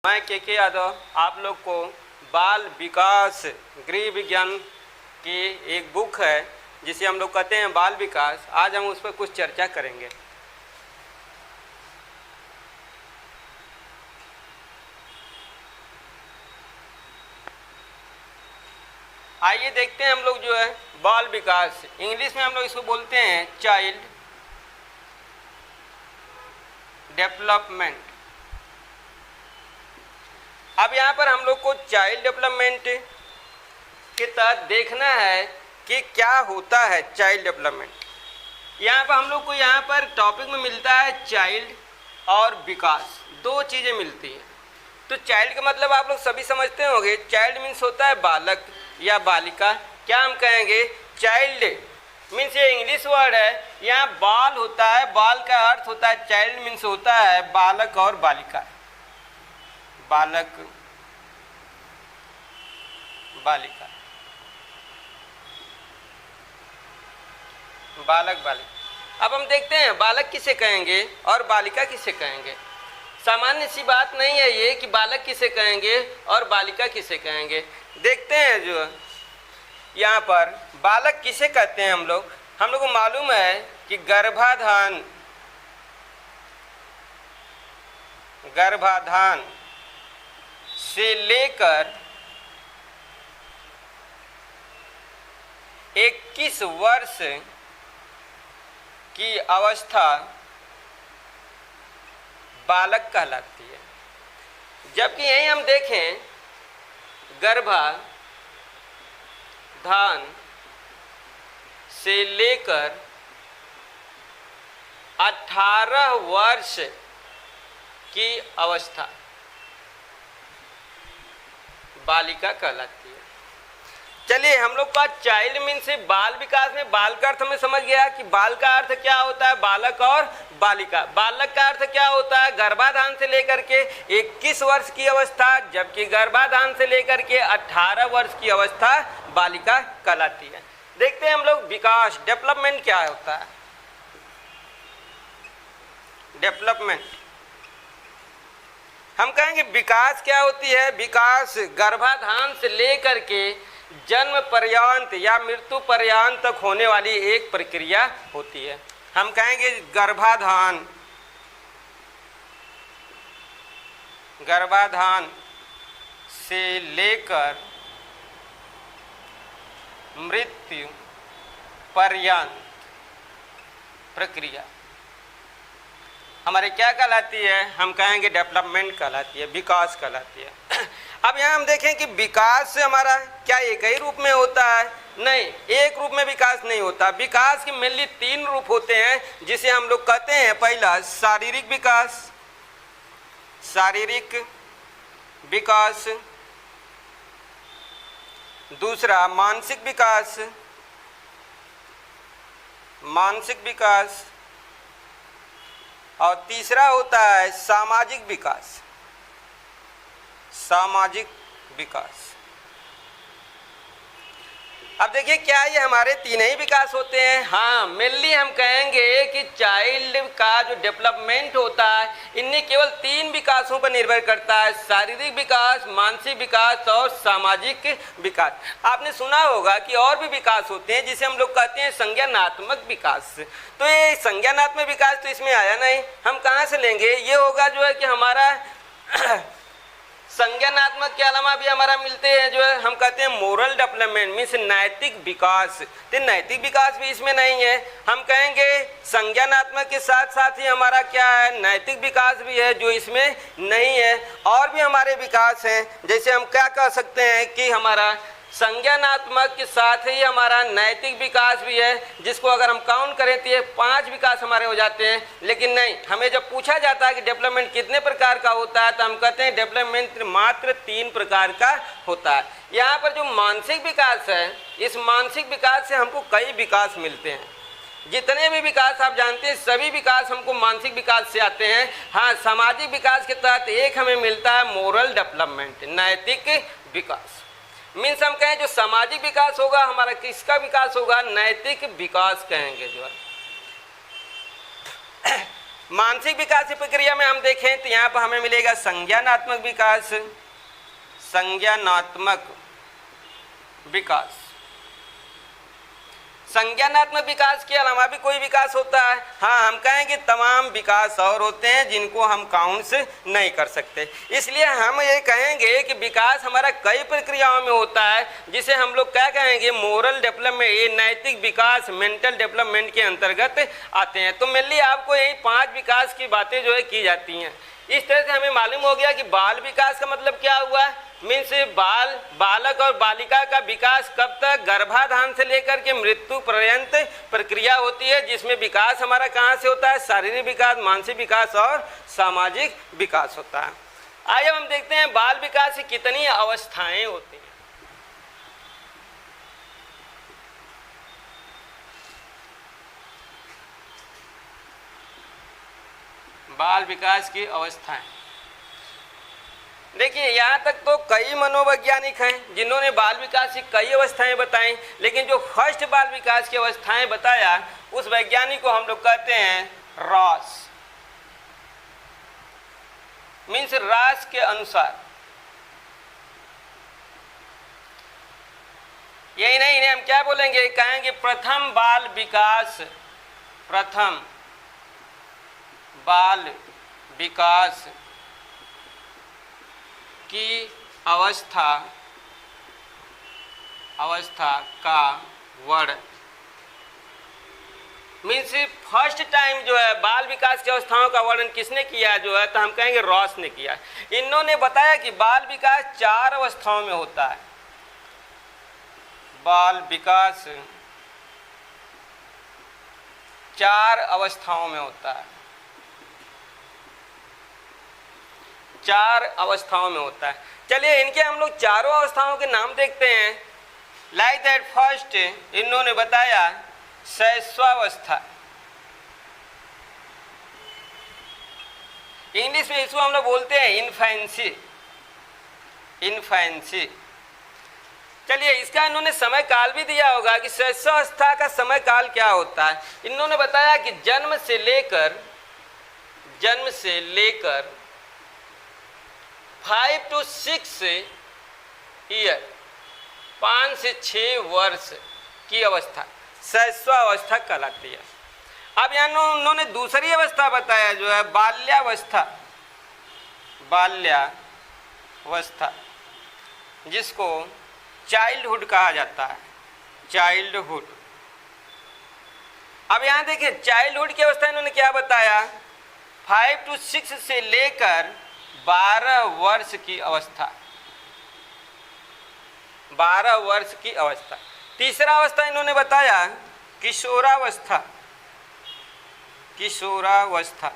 मैं के यादव आप लोग को बाल विकास गृह विज्ञान की एक बुक है जिसे हम लोग कहते हैं बाल विकास। आज हम उस पर कुछ चर्चा करेंगे। आइए देखते हैं हम लोग जो है बाल विकास, इंग्लिश में हम लोग इसको बोलते हैं चाइल्ड डेवलपमेंट। अब यहाँ पर हम लोग को चाइल्ड डेवलपमेंट के तहत देखना है कि क्या होता है चाइल्ड डेवलपमेंट। यहाँ पर हम लोग को यहाँ पर टॉपिक में मिलता है चाइल्ड और विकास, दो चीज़ें मिलती हैं। तो चाइल्ड का मतलब आप लोग सभी समझते होंगे, चाइल्ड मीन्स होता है बालक या बालिका। क्या हम कहेंगे चाइल्ड मीन्स ये इंग्लिश वर्ड है, यहाँ बाल होता है, बाल का अर्थ होता है चाइल्ड मीन्स होता है बालक और बालिका, बालक बालिका, बालक बालिका। अब हम देखते हैं बालक किसे कहेंगे और बालिका किसे कहेंगे। सामान्य सी बात नहीं है ये कि बालक किसे कहेंगे और बालिका किसे कहेंगे। देखते हैं जो यहाँ पर बालक किसे कहते हैं हम लोग को मालूम है कि गर्भाधान से लेकर 21 वर्ष की अवस्था बालक कहलाती है। जबकि यहीं हम देखें गर्भाधान से लेकर 18 वर्ष की अवस्था बालिका कहलाती है। चलिए हम लोग का चाइल्ड मीन से बाल विकास में बाल का अर्थ हमें समझ गया कि बाल का अर्थ क्या होता है, बालक और बालिका। बालक का अर्थ क्या होता है, गर्भाधान से लेकर के 21 वर्ष की अवस्था, जबकि गर्भाधान से लेकर के 18 वर्ष की अवस्था बालिका कहलाती है। देखते हैं हम लोग विकास डेवलपमेंट क्या होता है। डेवलपमेंट हम कहेंगे विकास क्या होती है। विकास गर्भाधान से लेकर के जन्म पर्यंत या मृत्यु पर्यंत तक होने वाली एक प्रक्रिया होती है। हम कहेंगे गर्भाधान से लेकर मृत्यु पर्यंत प्रक्रिया हमारे क्या कहलाती है, हम कहेंगे डेवलपमेंट कहलाती है, विकास कहलाती है। अब यहाँ हम देखें कि विकास से हमारा क्या एक ही रूप में होता है, नहीं, एक रूप में विकास नहीं होता। विकास के मेनली 3 रूप होते हैं जिसे हम लोग कहते हैं, पहला शारीरिक विकास, दूसरा मानसिक विकास और तीसरा होता है सामाजिक विकास। अब देखिए क्या ये हमारे 3 ही विकास होते हैं। हाँ, मेनली हम कहेंगे कि चाइल्ड का जो डेवलपमेंट होता है इनमें केवल 3 विकासों पर निर्भर करता है, शारीरिक विकास, मानसिक विकास और सामाजिक विकास। आपने सुना होगा कि और भी विकास होते हैं जिसे हम लोग कहते हैं संज्ञानात्मक विकास। तो ये संज्ञानात्मक विकास तो इसमें आया नहीं, हम कहाँ से लेंगे। ये होगा जो है कि हमारा संज्ञानात्मक के अलावा भी हमारा मिलते हैं जो है हम कहते हैं मोरल डेवलपमेंट मीन्स नैतिक विकास। तो नैतिक विकास भी इसमें नहीं है। हम कहेंगे संज्ञानात्मक के साथ साथ ही हमारा क्या है, नैतिक विकास भी है जो इसमें नहीं है। और भी हमारे विकास हैं, जैसे हम क्या कह सकते हैं कि हमारा संज्ञानात्मक के साथ ही हमारा नैतिक विकास भी है, जिसको अगर हम काउंट करें तो ये 5 विकास हमारे हो जाते हैं। लेकिन नहीं, हमें जब पूछा जाता है कि डेवलपमेंट कितने प्रकार का होता है तो हम कहते हैं डेवलपमेंट मात्र 3 प्रकार का होता है। यहाँ पर जो मानसिक विकास है, इस मानसिक विकास से हमको कई विकास मिलते हैं। जितने भी विकास आप जानते हैं सभी विकास हमको मानसिक विकास से आते हैं। हाँ, सामाजिक विकास के तहत एक हमें मिलता है मोरल डेवलपमेंट, नैतिक विकास। मीन्स हम कहें जो सामाजिक विकास होगा हमारा किसका विकास होगा, नैतिक विकास कहेंगे जो है। मानसिक विकास की प्रक्रिया में हम देखें तो यहाँ पर हमें मिलेगा संज्ञानात्मक विकास, संज्ञानात्मक विकास। संज्ञानात्मक विकास के अलावा भी कोई विकास होता है? हाँ, हम कहेंगे तमाम विकास और होते हैं जिनको हम काउंट्स नहीं कर सकते। इसलिए हम ये कहेंगे कि विकास हमारा कई प्रक्रियाओं में होता है, जिसे हम लोग क्या कहेंगे, मोरल डेवलपमेंट, ये नैतिक विकास, मेंटल डेवलपमेंट के अंतर्गत आते हैं। तो मेनली आपको यही 5 विकास की बातें जो है की जाती हैं। इस तरह से हमें मालूम हो गया कि बाल विकास का मतलब क्या हुआ, मीन्स बालक और बालिका का विकास कब तक, गर्भाधान से लेकर के मृत्यु पर्यंत प्रक्रिया होती है, जिसमें विकास हमारा कहाँ से होता है, शारीरिक विकास, मानसिक विकास और सामाजिक विकास होता है। आइए हम देखते हैं बाल विकास की कितनी अवस्थाएं होती हैं। बाल विकास की अवस्थाएं, देखिए यहाँ तक तो कई मनोवैज्ञानिक हैं जिन्होंने बाल विकास की कई अवस्थाएं बताई, लेकिन जो फर्स्ट बाल विकास की अवस्थाएं बताया उस वैज्ञानिक को हम लोग कहते हैं रॉस, मीन्स रॉस के अनुसार। यही नहीं, इन्हें हम क्या बोलेंगे, कहेंगे प्रथम बाल विकास, प्रथम बाल विकास की अवस्था का वर्णन, मीन्स फर्स्ट टाइम जो है बाल विकास की अवस्थाओं का वर्णन किसने किया जो है, तो हम कहेंगे रॉस ने किया। इन्होंने बताया कि बाल विकास 4 अवस्थाओं में होता है। बाल विकास 4 अवस्थाओं में होता है, 4 अवस्थाओं में होता है। चलिए इनके हम लोग चारों अवस्थाओं के नाम देखते हैं। लाइक दैट फर्स्ट इन्होंने बताया शैशवावस्था, इंग्लिश में इसको हम लोग बोलते हैं इन्फेंसी, इन्फेंसी। चलिए इसका इन्होंने समय काल भी दिया होगा कि शैशवावस्था का समय काल क्या होता है। इन्होंने बताया कि जन्म से लेकर 5 to 6 ईयर, 5 से 6 वर्ष की अवस्था शैशवावस्था कहलाती है। अब यहाँ उन्होंने दूसरी अवस्था बताया जो है बाल्यावस्था, बाल्यावस्था जिसको चाइल्डहुड कहा जाता है, चाइल्डहुड। अब यहाँ देखिए चाइल्डहुड की अवस्था इन्होंने क्या बताया, 5 to 6 से लेकर 12 वर्ष की अवस्था, 12 वर्ष की अवस्था। तीसरा अवस्था इन्होंने बताया किशोरावस्था, किशोरावस्था,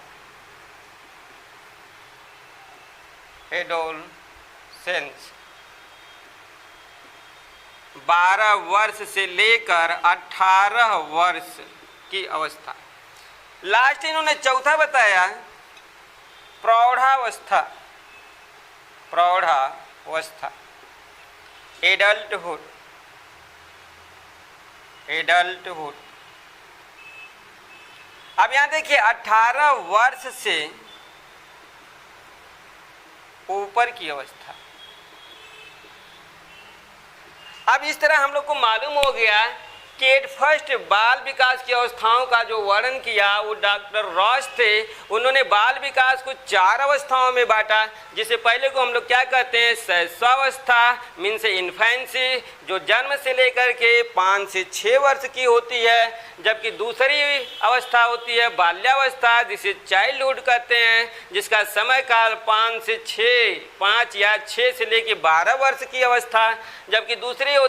एडोलसेंस, 12 वर्ष से लेकर 18 वर्ष की अवस्था। लास्ट इन्होंने चौथा बताया प्रौढ़ावस्था, प्रौढ़ावस्था, एडल्टहुड, एडल्टहुड। अब यहां देखिए 18 वर्ष से ऊपर की अवस्था। अब इस तरह हम लोग को मालूम हो गया कि फर्स्ट बाल विकास की अवस्थाओं का जो वर्णन किया वो डॉक्टर रॉस थे। उन्होंने बाल विकास को 4 अवस्थाओं में बांटा, जिसे पहले को हम लोग क्या कहते हैं शैशवावस्था, मीन्स इन्फेंसी, जो जन्म से लेकर के 5 से 6 वर्ष की होती है, जबकि दूसरी अवस्था होती है बाल्यावस्था जिसे चाइल्डहुड कहते हैं, जिसका समय काल 5 या 6 से लेकर 12 वर्ष की अवस्था, जबकि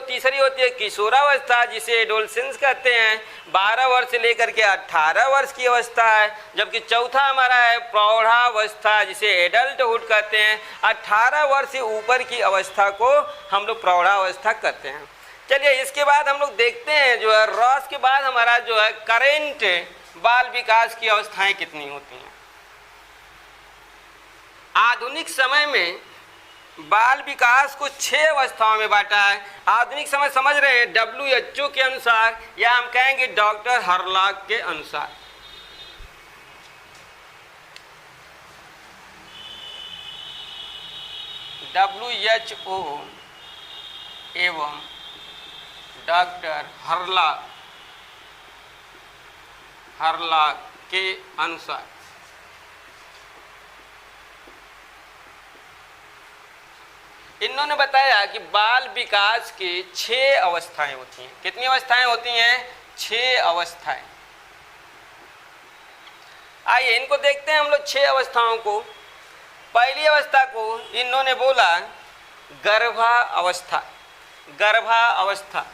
तीसरी होती है किशोरावस्था जिसे एडोलसेंस कहते हैं, 12 वर्ष से लेकर के 18 वर्ष की अवस्था है, जबकि चौथा हमारा है प्रौढ़ावस्था जिसे एडल्टहुड कहते हैं, 18 वर्ष से ऊपर की अवस्था को हम लोग प्रौढ़ावस्था कहते हैं। चलिए इसके बाद हम लोग देखते हैं जो है रॉस के बाद हमारा जो है करेंट बाल विकास की अवस्थाएं कितनी होती हैं। आधुनिक समय में बाल विकास को 6 अवस्थाओं में बांटा है। आधुनिक समय समझ रहे हैं WHO के अनुसार या हम कहेंगे डॉक्टर हरलॉक के अनुसार। WHO एवं डॉक्टर हर्लॉग के अनुसार इन्होंने बताया कि बाल विकास की 6 अवस्थाएं होती हैं। कितनी अवस्थाएं होती हैं? 6 अवस्थाएं। आइए इनको देखते हैं हम लोग 6 अवस्थाओं को। पहली अवस्था को इन्होंने बोला गर्भावस्था। गर्भावस्था,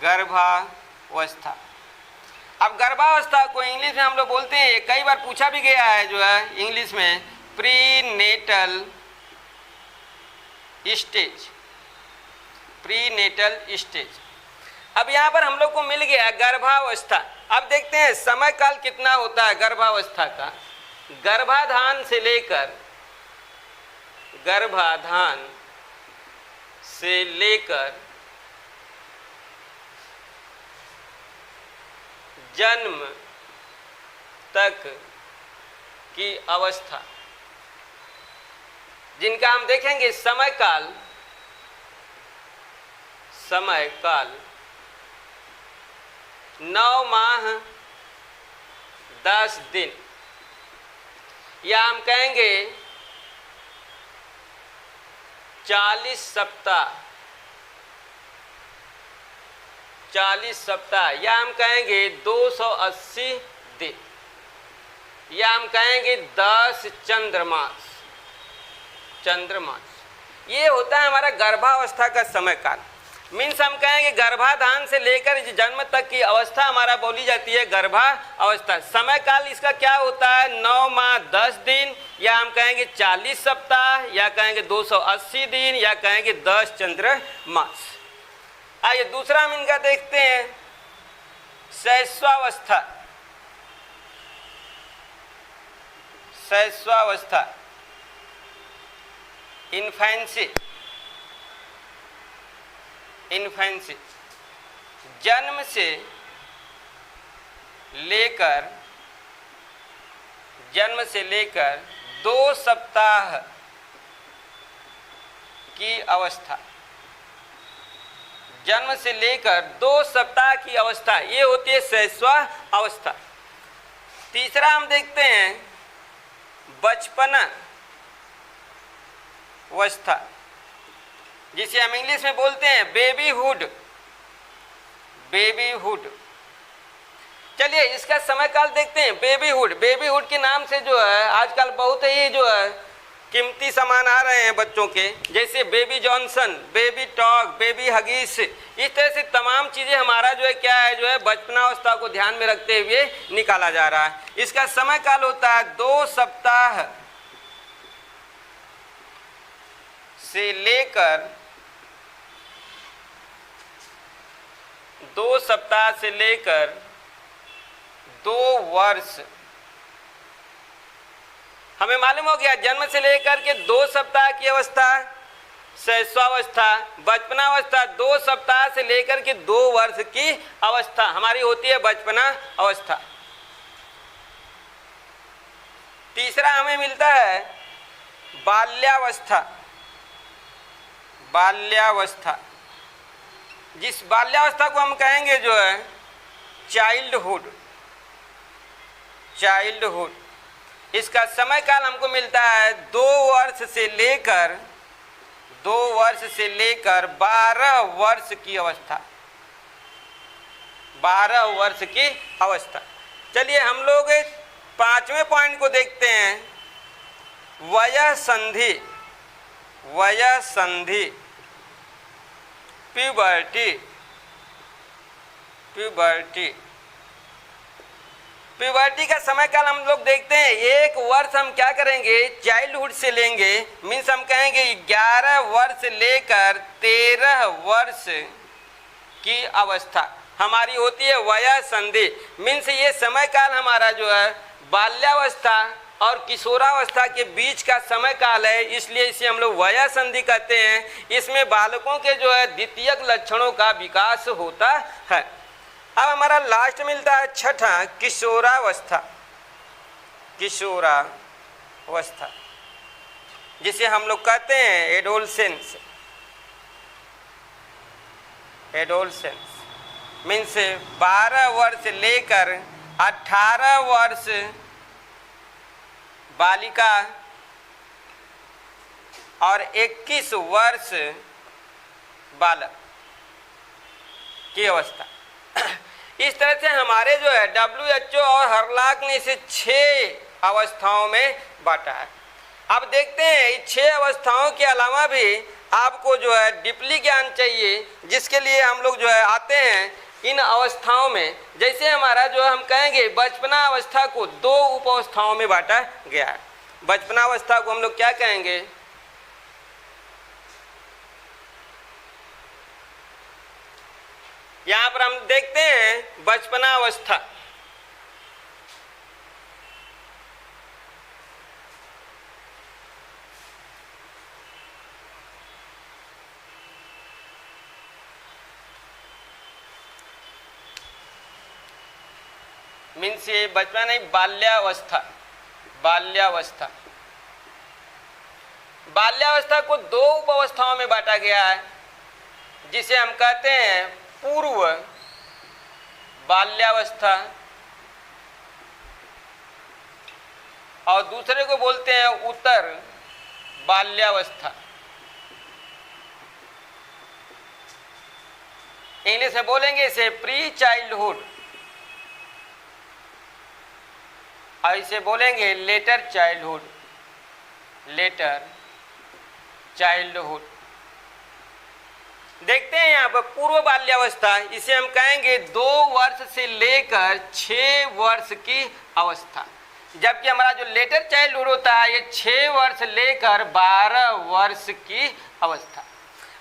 गर्भावस्था। अब गर्भावस्था को इंग्लिश में हम लोग बोलते हैं, कई बार पूछा भी गया है जो है इंग्लिश में, प्रीनेटल स्टेज। Prenatal stage. अब यहाँ पर हम लोग को मिल गया गर्भावस्था। अब देखते हैं समय काल कितना होता है गर्भावस्था का। गर्भाधान से लेकर जन्म तक की अवस्था, जिनका हम देखेंगे समय काल 9 माह 10 दिन, या हम कहेंगे 40 सप्ताह, या हम कहेंगे 280 दिन, या हम कहेंगे 10 चंद्रमास। ये होता है हमारा गर्भावस्था का समय काल। मीन्स हम कहेंगे गर्भाधान से लेकर जन्म तक की अवस्था हमारा बोली जाती है गर्भावस्था। समय काल इसका क्या होता है? 9 माह 10 दिन, या हम कहेंगे 40 सप्ताह, या कहेंगे 280 दिन, या कहेंगे 10 चंद्रमास। आइए दूसरा हम इनका देखते हैं शैशवावस्था। शैशवावस्था, इन्फेंसी। जन्म से लेकर 2 सप्ताह की अवस्था। जन्म से लेकर 2 सप्ताह की अवस्था, ये होती है शैशवावस्था। तीसरा हम देखते हैं बचपना अवस्था, जिसे हम इंग्लिश में बोलते हैं बेबीहुड। चलिए इसका समय काल देखते हैं। बेबीहुड के नाम से जो है आजकल बहुत ही जो है कीमती सामान आ रहे हैं बच्चों के, जैसे baby Johnson, baby talk, baby Huggies. इस तरह से तमाम चीज़ें हमारा जो है क्या है जो है बचपनावस्था को ध्यान में रखते हुए निकाला जा रहा है। इसका समय काल होता है 2 सप्ताह से लेकर 2 वर्ष। हमें मालूम हो गया जन्म से लेकर के 2 सप्ताह की अवस्था शैशवावस्था, बचपनावस्था 2 सप्ताह से लेकर के 2 वर्ष की अवस्था हमारी होती है बचपना अवस्था। तीसरा हमें मिलता है बाल्यावस्था, जिस बाल्यावस्था को हम कहेंगे जो है चाइल्डहुड। इसका समय काल हमको मिलता है 2 वर्ष से लेकर 12 वर्ष की अवस्था। 12 वर्ष की अवस्था। चलिए हम लोग 5वें पॉइंट को देखते हैं, वयः संधि, प्यूबर्टी का समय काल हम लोग देखते हैं 1 वर्ष हम क्या करेंगे चाइल्डहुड से लेंगे। मीन्स हम कहेंगे 11 वर्ष लेकर 13 वर्ष की अवस्था हमारी होती है वयः संधि। मीन्स ये समय काल हमारा जो है बाल्यावस्था और किशोरावस्था के बीच का समय काल है, इसलिए इसे हम लोग वयः संधि कहते हैं। इसमें बालकों के जो है द्वितीयक लक्षणों का विकास होता है। अब हमारा लास्ट मिलता है 6ठा किशोरावस्था। जिसे हम लोग कहते हैं एडोलसेंस। एडोलसेंस मीन्स 12 वर्ष लेकर 18 वर्ष बालिका और 21 वर्ष बालक की अवस्था। इस तरह से हमारे जो है WHO और हर्लॉक ने इसे 6 अवस्थाओं में बांटा है। अब देखते हैं इन 6 अवस्थाओं के अलावा भी आपको जो है डीपली ज्ञान चाहिए, जिसके लिए हम लोग जो है आते हैं इन अवस्थाओं में। जैसे हमारा जो हम कहेंगे बचपना अवस्था को 2 उप अवस्थाओं में बांटा गया है। बचपना अवस्था को हम लोग क्या कहेंगे? यहाँ पर हम देखते हैं बचपना अवस्था। मीन्स ये बचपन नहीं, बाल्यावस्था। बाल्यावस्था बाल्यावस्था को 2 उप अवस्थाओं में बांटा गया है, जिसे हम कहते हैं पूर्व बाल्यावस्था और दूसरे को बोलते हैं उत्तर बाल्यावस्था। इंग्लिश में बोलेंगे इसे प्री चाइल्डहुड और इसे बोलेंगे लेटर चाइल्डहुड। Letter childhood. देखते हैं यहाँ पर पूर्व बाल्यावस्था, इसे हम कहेंगे 2 वर्ष से लेकर 6 वर्ष की अवस्था, जबकि हमारा जो लेटर चाइल्डहुड होता है ये 6 वर्ष लेकर 12 वर्ष की अवस्था।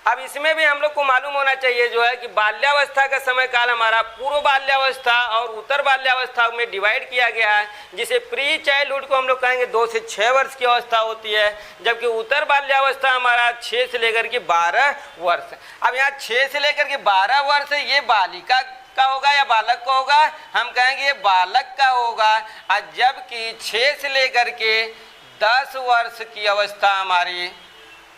अब इसमें भी हम लोग को मालूम होना चाहिए जो है कि बाल्यावस्था का समय काल हमारा पूर्व बाल्यावस्था और उत्तर बाल्यावस्था में डिवाइड किया गया है, जिसे प्री चाइल्डहुड को हम लोग कहेंगे 2 से 6 वर्ष की अवस्था होती है, जबकि उत्तर बाल्यावस्था हमारा 6 से लेकर के 12 वर्ष। अब यहाँ 6 से लेकर के 12 वर्ष ये बालिका का होगा या बालक का होगा? हम कहेंगे ये बालक का होगा, और जबकि 6 से लेकर के 10 वर्ष की अवस्था हमारी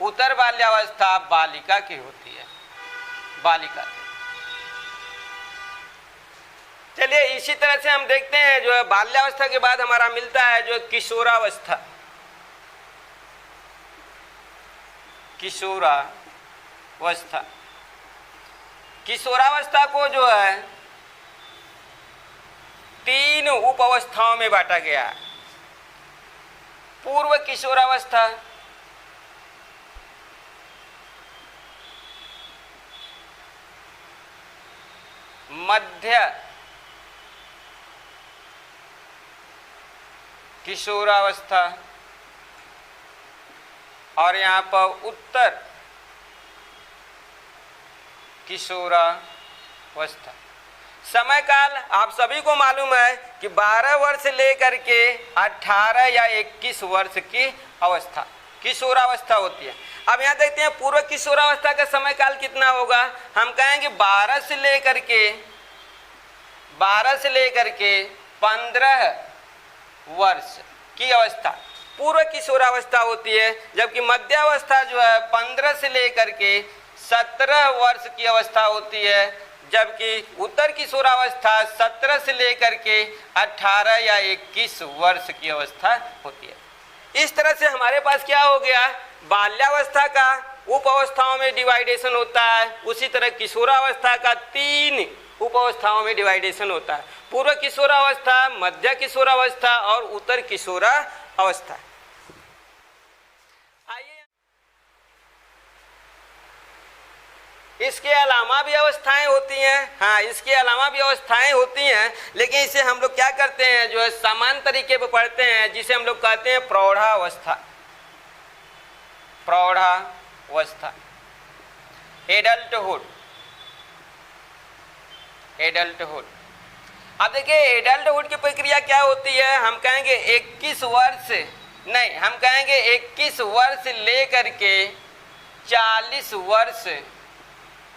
उत्तर बाल्यावस्था बालिका की होती है। बालिका की। चलिए इसी तरह से हम देखते हैं जो है बाल्यावस्था के बाद हमारा मिलता है जो किशोरावस्था। किशोरावस्था किशोरावस्था को जो है 3 उप अवस्थाओं में बांटा गया है। पूर्व किशोरावस्था, मध्य किशोरावस्था और यहाँ पर उत्तर किशोरावस्था। समय काल आप सभी को मालूम है कि 12 वर्ष से लेकर के 18 या 21 वर्ष की अवस्था किशोरावस्था होती है। अब यहाँ देखते हैं पूर्व किशोरावस्था का समय काल कितना होगा? हम कहेंगे 12 से लेकर के 15 वर्ष की अवस्था पूर्व किशोरावस्था होती है, जबकि मध्यावस्था जो है 15 से लेकर के 17 वर्ष की अवस्था होती है, जबकि उत्तर किशोरावस्था 17 से लेकर के 18 या 21 वर्ष की अवस्था होती है। इस तरह से हमारे पास क्या हो गया? बाल्यावस्था का उप अवस्थाओं में डिवाइडेशन होता है, उसी तरह किशोरावस्था का 3 उप अवस्थाओं में डिवाइडेशन होता है। पूर्व किशोरावस्था, मध्य किशोरावस्था और उत्तर किशोरावस्था। आइए इसके अलावा भी अवस्थाएं होती हैं। हाँ, इसके अलावा भी अवस्थाएं होती हैं, लेकिन इसे हम लोग क्या करते हैं जो है समान तरीके पर पढ़ते हैं, जिसे हम लोग कहते हैं प्रौढ़ावस्था। प्रौढ़ावस्था, एडल्टहुड। एडल्टहुड। अब देखिए एडल्टहुड की प्रक्रिया क्या होती है? हम कहेंगे 21 वर्ष नहीं, हम कहेंगे 21 वर्ष लेकर के 40 वर्ष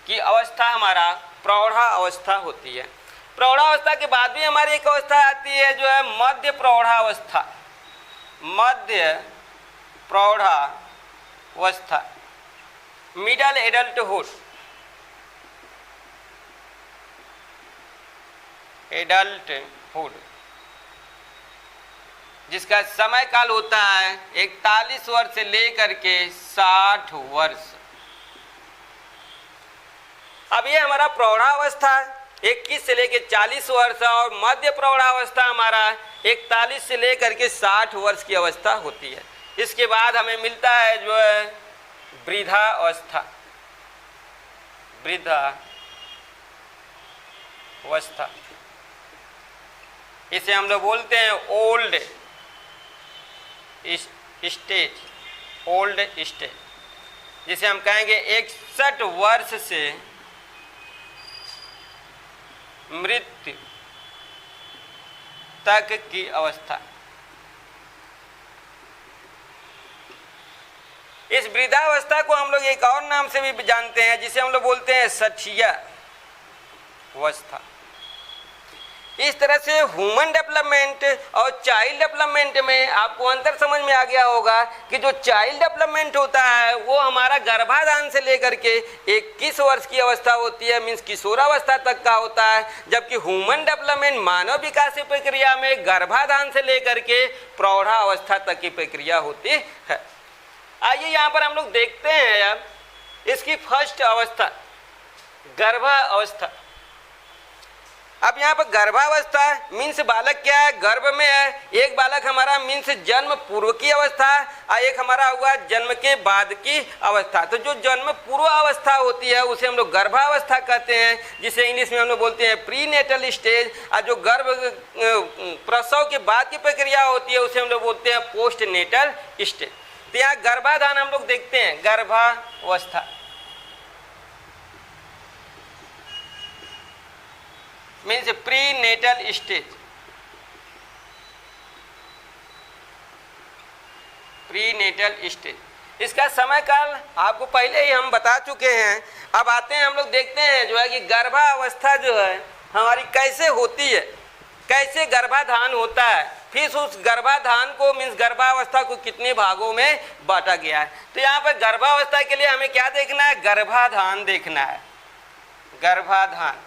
की अवस्था हमारा प्रौढ़ा अवस्था होती है। प्रौढ़ावस्था के बाद भी हमारी एक अवस्था आती है जो है मध्य प्रौढ़ावस्था। मध्य प्रौढ़ावस्था। अवस्था, मिडल एडल्टहुड, एडल्टहुड, जिसका समय काल होता है 41 वर्ष से लेकर के 60 वर्ष। अब ये हमारा प्रौढ़ावस्था 21 से लेकर 40 वर्ष और मध्य प्रौढ़ावस्था हमारा 41 से लेकर के 60 वर्ष की अवस्था होती है। इसके बाद हमें मिलता है जो है वृद्धावस्था, वृद्धावस्था, इसे हम लोग बोलते हैं ओल्ड स्टेज, ओल्ड स्टेज, जिसे हम कहेंगे 61 वर्ष से मृत्यु तक की अवस्था। इस वृद्धावस्था को हम लोग एक और नाम से भी जानते हैं, जिसे हम लोग बोलते हैं सठिया अवस्था। इस तरह से ह्यूमन डेवलपमेंट और चाइल्ड डेवलपमेंट में आपको अंतर समझ में आ गया होगा कि जो चाइल्ड डेवलपमेंट होता है वो हमारा गर्भाधान से लेकर के 21 वर्ष की अवस्था होती है, मीन्स किशोरावस्था तक का होता है, जबकि ह्यूमन डेवलपमेंट मानव विकास की प्रक्रिया में गर्भाधान से लेकर के प्रौढ़ावस्था तक की प्रक्रिया होती है। आइए यहाँ पर हम लोग देखते हैं यार इसकी फर्स्ट अवस्था गर्भावस्था। अब यहाँ पर गर्भावस्था मीन्स बालक क्या है, गर्भ में है। एक बालक हमारा मीन्स जन्म पूर्व की अवस्था और एक हमारा हुआ जन्म के बाद की अवस्था। तो जो जन्म पूर्व अवस्था होती है उसे हम लोग गर्भावस्था कहते हैं, जिसे इंग्लिश में हम लोग बोलते हैं प्री नेटल स्टेज। और जो गर्भ प्रसव के बाद की प्रक्रिया होती है उसे हम लोग बोलते हैं पोस्ट नेटल स्टेज। तो यहाँ गर्भाधान हम लोग देखते हैं, गर्भावस्था means prenatal stage, prenatal stage. इसका समय काल आपको पहले ही हम बता चुके हैं। अब आते हैं हम लोग देखते हैं जो है कि गर्भावस्था जो है हमारी कैसे होती है, कैसे गर्भाधान होता है, फिर उस गर्भाधान को मीन्स गर्भावस्था को कितने भागों में बांटा गया है। तो यहाँ पर गर्भावस्था के लिए हमें क्या देखना है, गर्भाधान देखना है, गर्भाधान।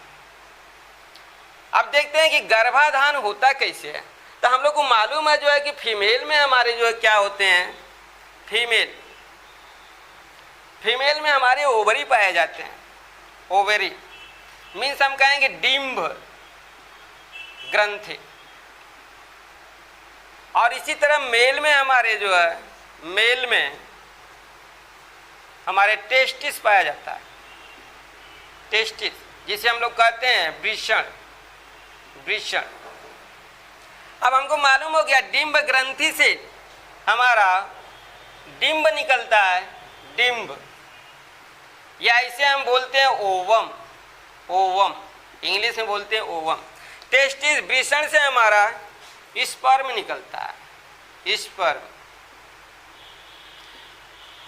अब देखते हैं कि गर्भाधान होता कैसे है। तो हम लोग को मालूम है जो है कि फीमेल में हमारे जो है क्या होते हैं, फीमेल में हमारे ओवरी पाए जाते हैं। ओवरी मीन्स हम कहेंगे डिंब ग्रंथि। और इसी तरह मेल में हमारे जो है, मेल में हमारे टेस्टिस पाया जाता है, टेस्टिस, जिसे हम लोग कहते हैं वृषण, वृषण। अब हमको मालूम हो गया डिंब ग्रंथि से हमारा डिंब निकलता है, डिंब, या इसे हम बोलते हैं ओवम, ओवम इंग्लिश में बोलते हैं ओवम। टेस्टिस वृषण से हमारा स्पर्म निकलता है, स्पर्म।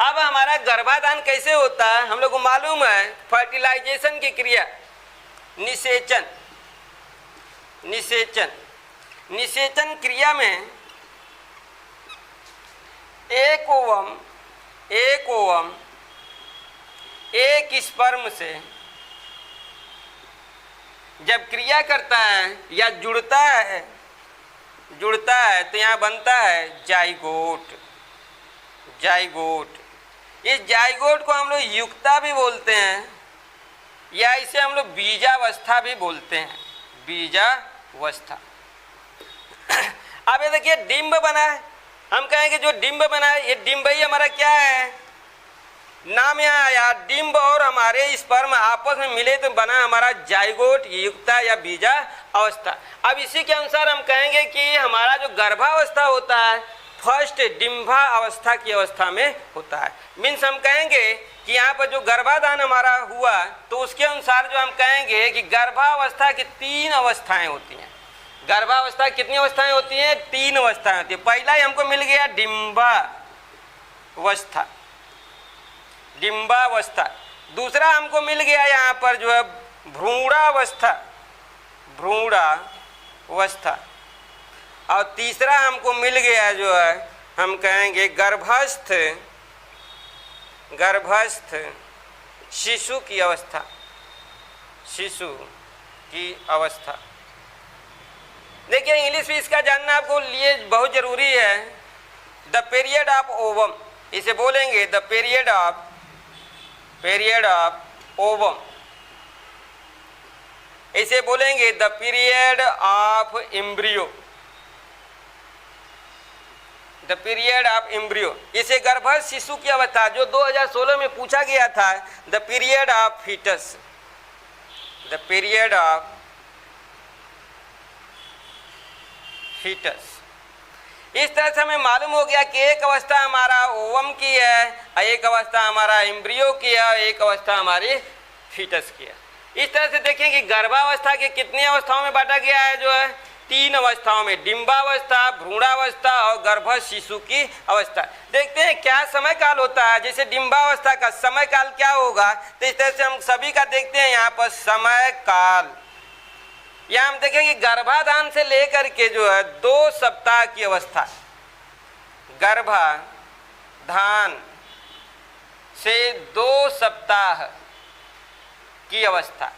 अब हमारा गर्भाधान कैसे होता है हम लोग को मालूम है, फर्टिलाइजेशन की क्रिया, निषेचन, निषेचन, निषेचन क्रिया में एक ओवम एक स्पर्म से जब क्रिया करता है या जुड़ता है तो यहाँ बनता है जाइगोट, जाइगोट। इस जाइगोट को हम लोग युक्ता भी बोलते हैं या इसे हम लोग बीजावस्था भी बोलते हैं, बीजावस्था। अब ये देखिए डिंब बना है, हम कहेंगे जो डिंब बना है ये डिंब ही हमारा क्या है, नाम यहाँ आया डिंब और हमारे स्पर्म आपस में मिले तो बना हमारा जाइगोट, युक्ता या बीजा अवस्था। अब इसी के अनुसार हम कहेंगे कि हमारा जो गर्भावस्था होता है फर्स्ट डिंबा अवस्था की अवस्था में होता है। मीन्स हम कहेंगे कि यहाँ पर जो गर्भाधान हमारा हुआ तो उसके अनुसार जो हम कहेंगे कि गर्भावस्था की 3 अवस्थाएं होती हैं। गर्भावस्था कितनी अवस्थाएं होती हैं, 3 अवस्थाएं होती है। पहला ही हमको मिल गया डिंबावस्था, डिंबावस्था। दूसरा हमको मिल गया यहाँ पर जो है भ्रूणावस्था, भ्रूणावस्था। और तीसरा हमको मिल गया जो है हम कहेंगे गर्भस्थ गर्भस्थ शिशु की अवस्था, शिशु की अवस्था। देखिए इंग्लिश में इसका जानना आपको लिए बहुत जरूरी है। द पीरियड ऑफ ओवम, इसे बोलेंगे द पीरियड ऑफ ओवम, इसे बोलेंगे the period of embryo, the period of embryo. इसे गर्भस्थ शिशु की अवस्था, जो 2016 में पूछा गया था, the period of foetus, the period of foetus. इस तरह से हमें मालूम हो गया कि एक अवस्था हमारा ओवम की है, एक अवस्था हमारा एम्ब्रियो की है, एक अवस्था हमारी फीटस की है। इस तरह से देखें कि गर्भावस्था के कितनी अवस्थाओं में बांटा गया है, जो है 3 अवस्थाओं में, डिंबावस्था, भ्रूणावस्था और गर्भस्थ शिशु की अवस्था। देखते हैं क्या समय काल होता है। जैसे डिंबावस्था का समय काल क्या होगा, तो इस तरह से हम सभी का देखते हैं यहाँ पर समय काल। यहाँ हम देखेंगे गर्भाधान से लेकर के जो है 2 सप्ताह की अवस्था, गर्भाधान से 2 सप्ताह की अवस्था।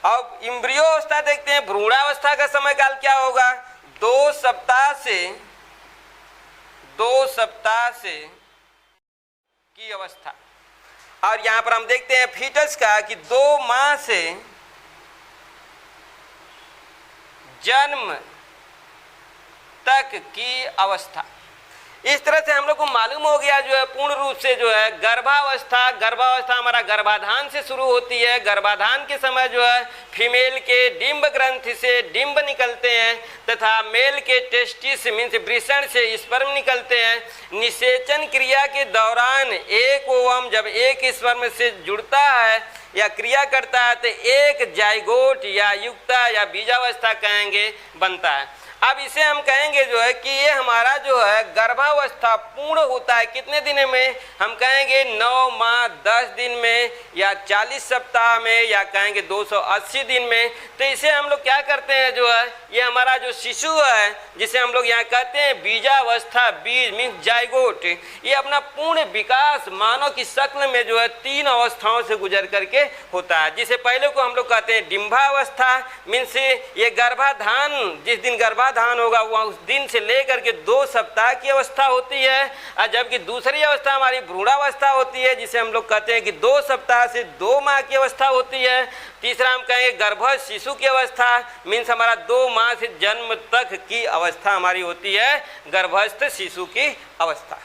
अब एम्ब्रियो अवस्था देखते हैं, भ्रूणावस्था का समय काल क्या होगा, 2 सप्ताह से की अवस्था। और यहाँ पर हम देखते हैं फीटस का कि 2 माह से जन्म तक की अवस्था। इस तरह से हम लोग को मालूम हो गया जो है पूर्ण रूप से जो है गर्भावस्था हमारा गर्भाधान से शुरू होती है। गर्भाधान के समय जो है फीमेल के डिंब ग्रंथि से डिंब निकलते हैं तथा मेल के टेस्टिस मीन्स वृषण से स्पर्म निकलते हैं। निषेचन क्रिया के दौरान एक ओवम जब एक स्पर्म से जुड़ता है या क्रिया करता है तो एक जाइगोट या युक्ता या बीजावस्था कहेंगे बनता है। अब इसे हम कहेंगे जो है कि ये हमारा जो है गर्भावस्था पूर्ण होता है कितने दिन में, हम कहेंगे 9 माह 10 दिन में या 40 सप्ताह में या कहेंगे 280 दिन में। तो इसे हम लोग क्या करते हैं जो है ये हमारा जो शिशु है जिसे हम लोग यहाँ कहते हैं बीजावस्था, बीज मीन्स जाइगोट, ये अपना पूर्ण विकास मानव की शक्ल में जो है 3 अवस्थाओं से गुजर करके होता है। जिसे पहले को हम लोग कहते हैं डिंबावस्था मीन्स ये गर्भाधान, जिस दिन गर्भाधान होगा वह उस दिन से लेकर के 2 सप्ताह की अवस्था होती है। और जबकि दूसरी अवस्था हमारी भ्रूणावस्था होती है जिसे हम लोग कहते हैं कि 2 सप्ताह से 2 माह की अवस्था होती है। तीसरा हम कहेंगे गर्भस्थ शिशु की अवस्था मीन्स हमारा 2 माह से जन्म तक की अवस्था हमारी होती है गर्भस्थ शिशु की अवस्था।